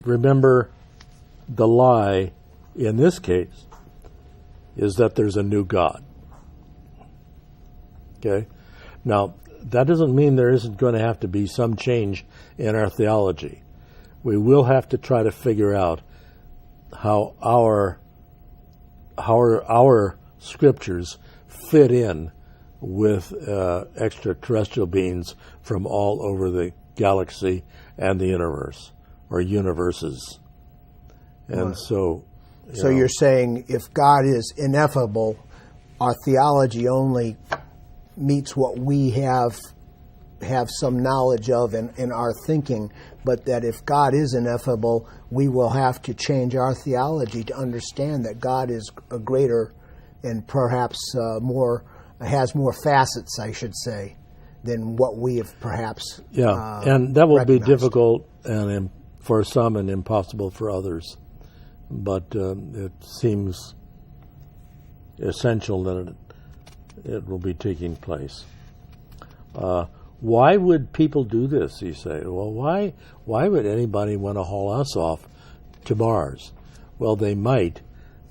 remember, the lie in this case is that there's a new God. Okay? Now, that doesn't mean there isn't going to have to be some change in our theology. We will have to try to figure out how our scriptures fit in with extraterrestrial beings from all over the galaxy and the universe, or universes. And so you're saying if God is ineffable, our theology only meets what we have some knowledge of in our thinking, but that if God is ineffable, we will have to change our theology to understand that God is a greater and perhaps has more facets, I should say, than what we have perhaps and that will recognized. be difficult and for some and impossible for others. But it seems essential that it will be taking place. Why would people do this, you say? Well, why would anybody want to haul us off to Mars? Well, they might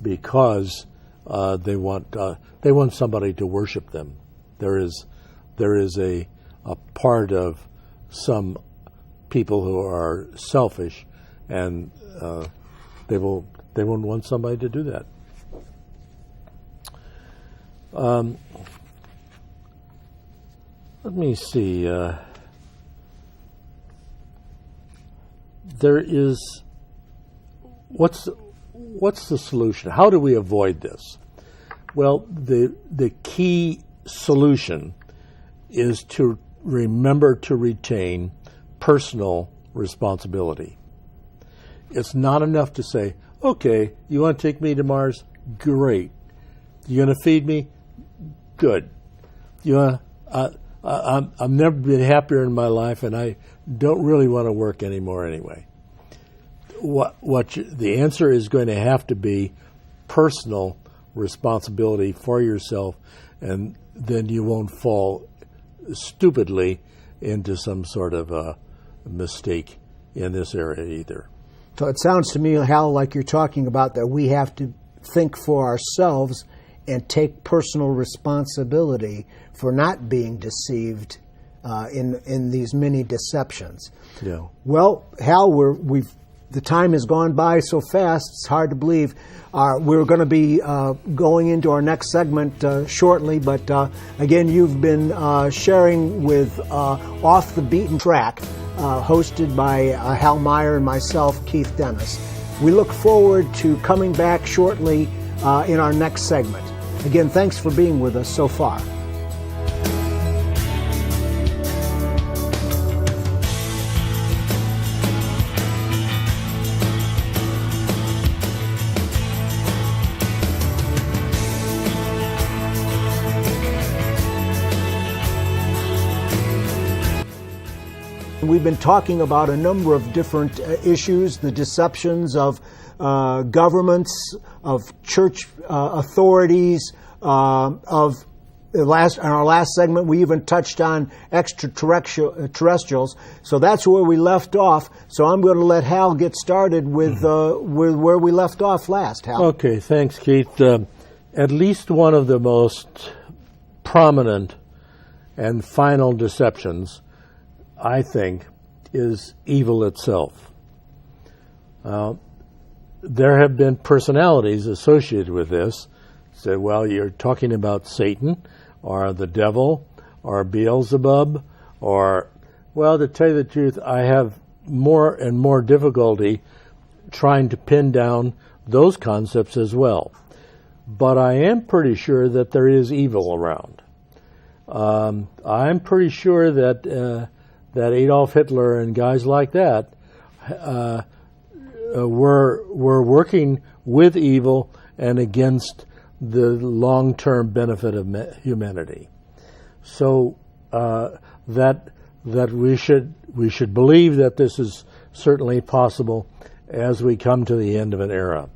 because they want somebody to worship them. There is a part of some people who are selfish, and they won't want somebody to do that. Let me see. There is. What's the solution? How do we avoid this? Well, the key solution is to remember to retain personal responsibility. It's not enough to say, okay, you want to take me to Mars? Great. You going to feed me? Good. You want I've never been happier in my life, and I don't really want to work anymore anyway. The answer is going to have to be personal responsibility for yourself, and then you won't fall stupidly into some sort of a mistake in this area either. So it sounds to me, Hal, like you're talking about that we have to think for ourselves and take personal responsibility for not being deceived in these many deceptions. Yeah. Well, Hal, the time has gone by so fast, it's hard to believe. We're going to be going into our next segment shortly, but again, you've been sharing with Off the Beaten Track, hosted by Hal Meier and myself, Keith Dennis. We look forward to coming back shortly in our next segment. Again, thanks for being with us so far. We've been talking about a number of different issues, the deceptions of governments, of church authorities, in our last segment we even touched on extraterrestrials. So that's where we left off. So I'm going to let Hal get started with where we left off last. Hal. Okay, thanks, Keith. At least one of the most prominent and final deceptions, I think, is evil itself. There have been personalities associated with this. Say, well, you're talking about Satan, or the devil, or Beelzebub, or, well, to tell you the truth, I have more and more difficulty trying to pin down those concepts as well. But I am pretty sure that there is evil around. I'm pretty sure that Adolf Hitler and guys like that were working with evil and against the long-term benefit of humanity. So that we should believe that this is certainly possible as we come to the end of an era.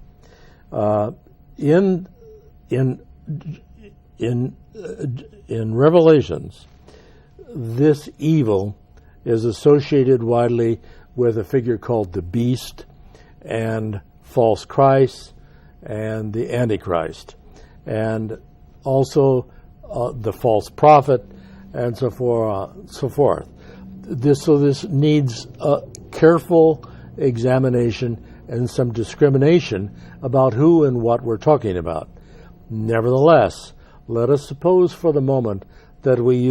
In Revelations, this evil is associated widely with a figure called the beast, and false Christ and the Antichrist, and also the false prophet, and so forth. This needs a careful examination and some discrimination about who and what we're talking about. Nevertheless, let us suppose for the moment that we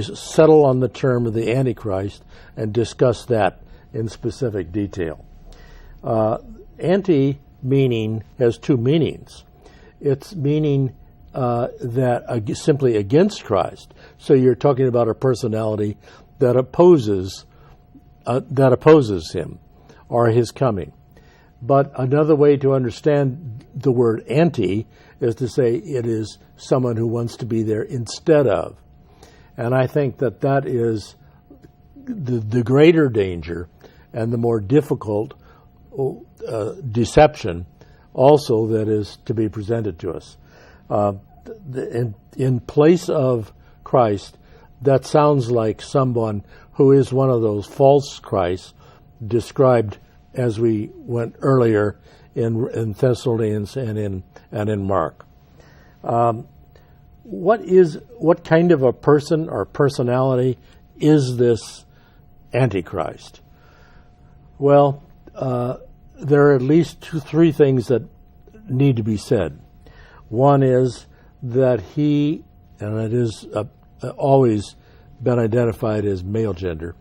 settle on the term of the Antichrist and discuss that in specific detail. Anti meaning has two meanings. It's meaning that simply against Christ. So you're talking about a personality that opposes him or his coming. But another way to understand the word anti is to say it is someone who wants to be there instead of. And I think that is the greater danger and the more difficult deception also that is to be presented to us. In place of Christ, that sounds like someone who is one of those false Christs described as we went earlier in Thessalonians and in Mark. What kind of a person or personality is this Antichrist? Well, there are at least three things that need to be said. One is that he, and it is always been identified as male gender,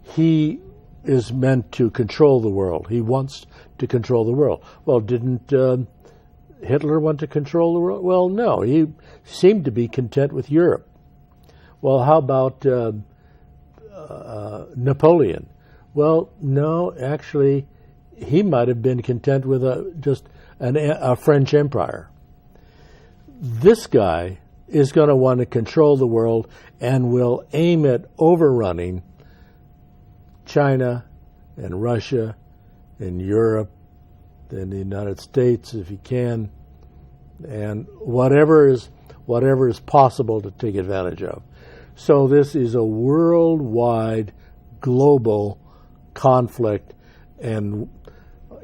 he is meant to control the world. He wants to control the world. Well, didn't Hitler want to control the world? Well, no. He seemed to be content with Europe. Well, how about Napoleon? Well, no, actually, he might have been content with just a French empire. This guy is going to want to control the world and will aim at overrunning China and Russia and Europe and the United States if he can, and whatever is possible to take advantage of. So this is a worldwide, global conflict, and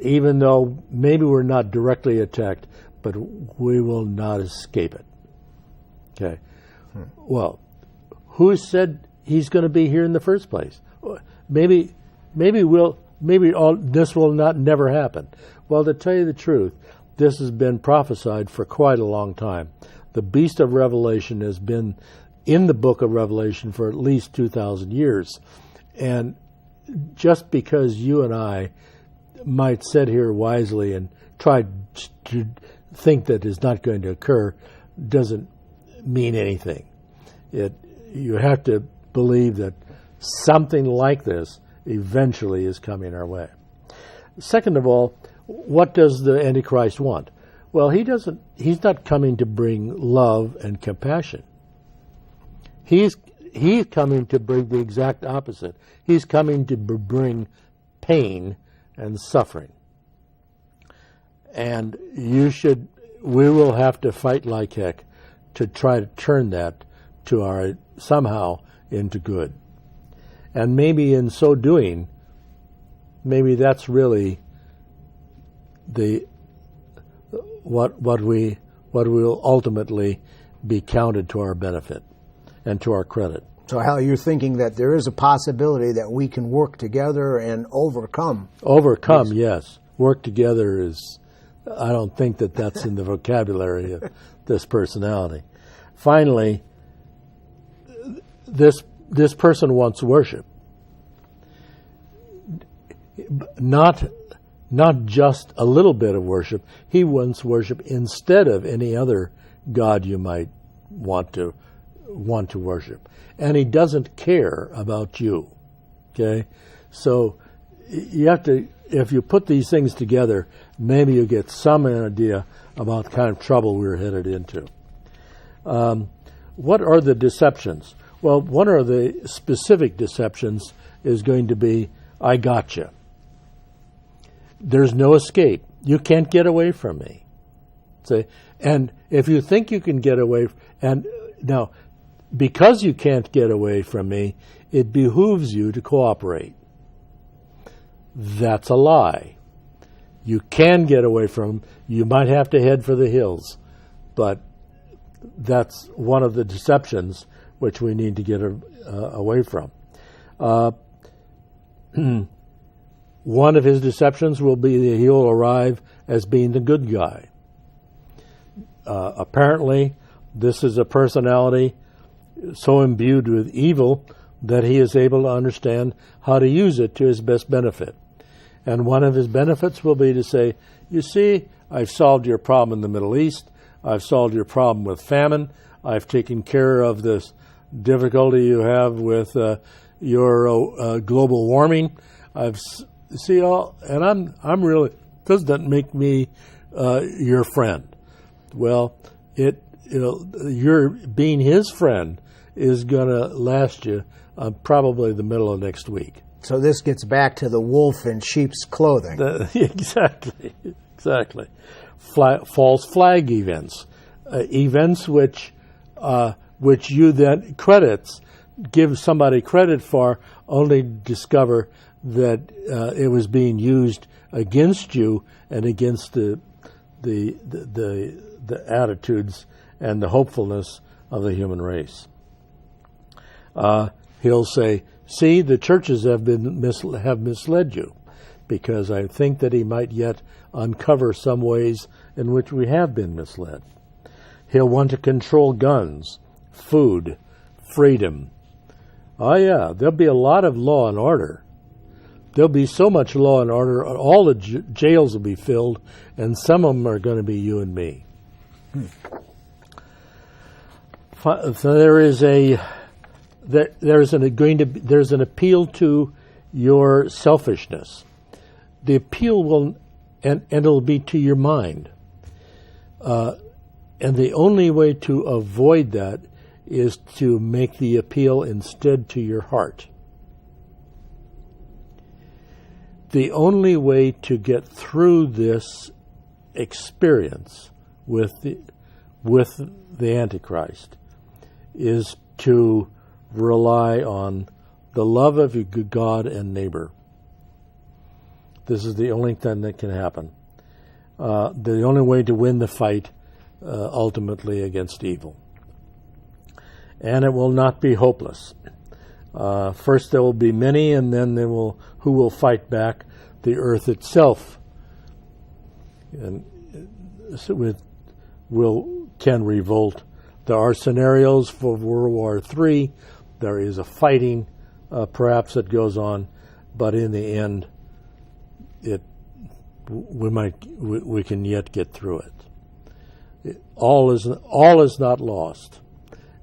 even though maybe we're not directly attacked, but we will not escape it. Okay. Well, who said he's going to be here in the first place? Maybe this will never happen. Well, to tell you the truth, this has been prophesied for quite a long time. The beast of Revelation has been in the book of Revelation for at least 2,000 years. And just because you and I might sit here wisely and try to think that is not going to occur doesn't mean anything. You have to believe that something like this eventually is coming our way. Second of all, what does the Antichrist want? Well, he's not coming to bring love and compassion. He's coming to bring the exact opposite. He's coming to bring pain and suffering. And we will have to fight like heck to try to turn that somehow into good. And maybe in so doing, maybe that's really what will ultimately be counted to our benefit and to our credit. So, Hal, you're thinking that there is a possibility that we can work together and overcome. Overcome, yes. Work together is, I don't think that's in the vocabulary of this personality. Finally, this person wants worship. Not just a little bit of worship. He wants worship instead of any other god you might want to worship. And he doesn't care about you. Okay? So you have to, if you put these things together, maybe you get some idea about the kind of trouble we're headed into. What are the deceptions? Well, one of the specific deceptions is going to be, I gotcha. There's no escape. You can't get away from me. See? And if you think you can get away, and now, because you can't get away from me, it behooves you to cooperate. That's a lie. You can get away from them. You might have to head for the hills, but that's one of the deceptions which we need to get away from. One of his deceptions will be that he'll arrive as being the good guy. Apparently, this is a personality so imbued with evil that he is able to understand how to use it to his best benefit. And one of his benefits will be to say, you see, I've solved your problem in the Middle East. I've solved your problem with famine. I've taken care of this difficulty you have with your global warming. I'm really, does that make me your friend? Well, your being his friend is going to last you probably the middle of next week. So this gets back to the wolf in sheep's clothing. Exactly. False flag events, events which you then give somebody credit for, only discover that it was being used against you and against the attitudes and the hopefulness of the human race. He'll say, see, the churches have misled you, because I think that he might yet uncover some ways in which we have been misled. He'll want to control guns, food, freedom. Oh yeah, there'll be a lot of law and order. There'll be so much law and order, all the jails will be filled, and some of them are going to be you and me. So there's an appeal to your selfishness. The appeal will, and it'll be to your mind. And the only way to avoid that is to make the appeal instead to your heart. The only way to get through this experience with the Antichrist is to rely on the love of your God and neighbor. This is the only thing that can happen. The only way to win the fight ultimately against evil. And it will not be hopeless. First there will be many, and then who will fight back? The earth itself, and can revolt. There are scenarios for World War III. There is a fighting, perhaps, that goes on, but in the end, we can yet get through it. All is not lost,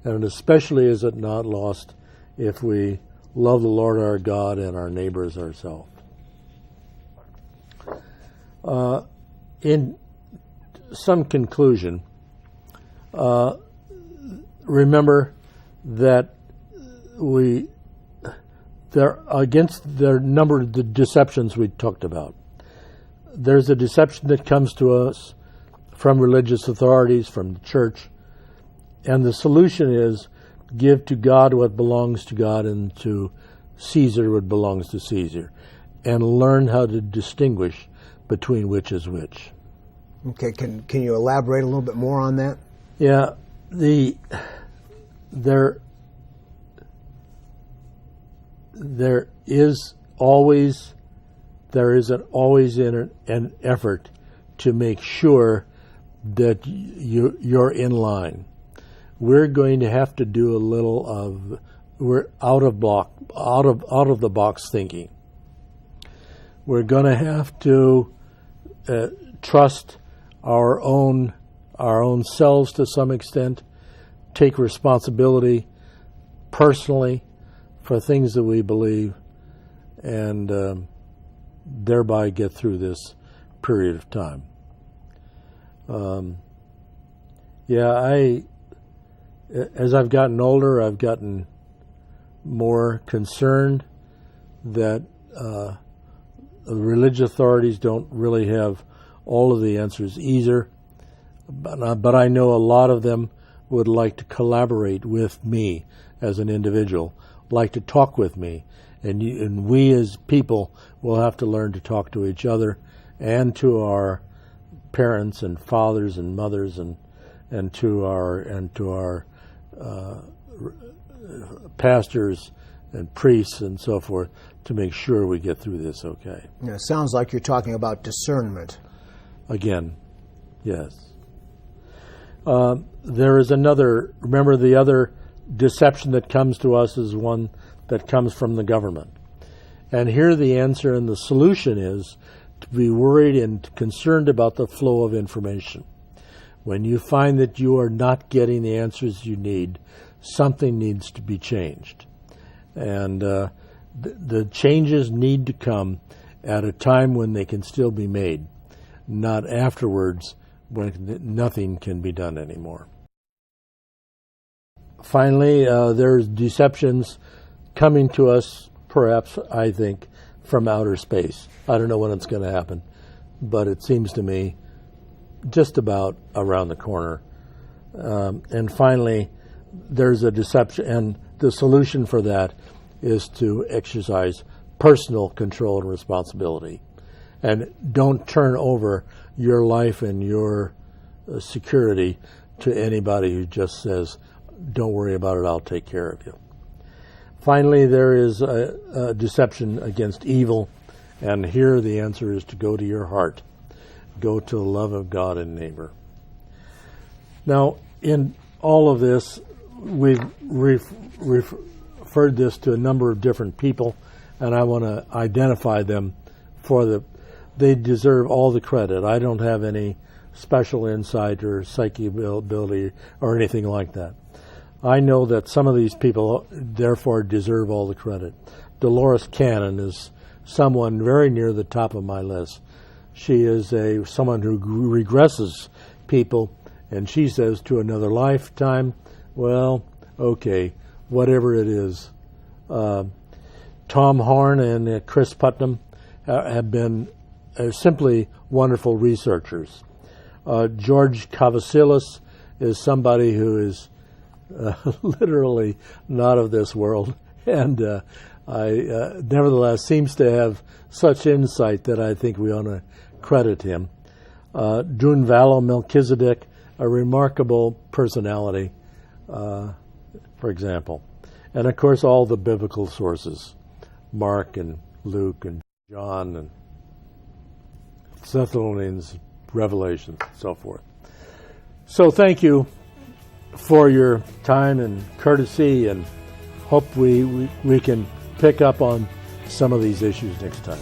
and especially is it not lost if we love the Lord our God and our neighbors ourselves. In some conclusion, remember that against the number of the deceptions we talked about. There's a deception that comes to us from religious authorities, from the church, and the solution is give to God what belongs to God and to Caesar what belongs to Caesar, and learn how to distinguish between which is which. Okay, can you elaborate a little bit more on that? Yeah, there is always an effort to make sure that you're in line. We're going to have to do a little of out of the box thinking. We're going to have to trust our own selves to some extent, take responsibility personally for things that we believe, and thereby get through this period of time. As I've gotten older, I've gotten more concerned that the religious authorities don't really have all of the answers either, but I know a lot of them would like to collaborate with me as an individual, like to talk with me And we as people will have to learn to talk to each other and to our parents and fathers and mothers and to our pastors and priests and so forth to make sure we get through this okay. Yeah, it sounds like you're talking about discernment. Again, yes. There is another, remember the other deception that comes to us is one that comes from the government. And here the answer and the solution is to be worried and concerned about the flow of information. When you find that you are not getting the answers you need, something needs to be changed. And the changes need to come at a time when they can still be made, not afterwards when nothing can be done anymore. Finally, there's deceptions coming to us, perhaps, I think, from outer space. I don't know when it's going to happen, but it seems to me just about around the corner. And finally, there's a deception, and the solution for that is to exercise personal control and responsibility. And don't turn over your life and your security to anybody who just says, don't worry about it, I'll take care of you. Finally, there is a deception against evil, and here the answer is to go to your heart. Go to the love of God and neighbor. Now, in all of this, we've referred this to a number of different people, and I want to identify them they deserve all the credit. I don't have any special insight or psychic ability or anything like that. I know that some of these people, therefore, deserve all the credit. Dolores Cannon is someone very near the top of my list. She is someone who regresses people, and she says to another lifetime, well, okay, whatever it is. Tom Horn and Chris Putnam have been simply wonderful researchers. George Kavasilis is somebody who is literally not of this world, and nevertheless seems to have such insight that I think we ought to credit him. Dunvalo Melchizedek, a remarkable personality, for example. And of course all the biblical sources, Mark and Luke and John and Thessalonians, Revelations, and so forth. So thank you for your time and courtesy, and hope we can pick up on some of these issues next time.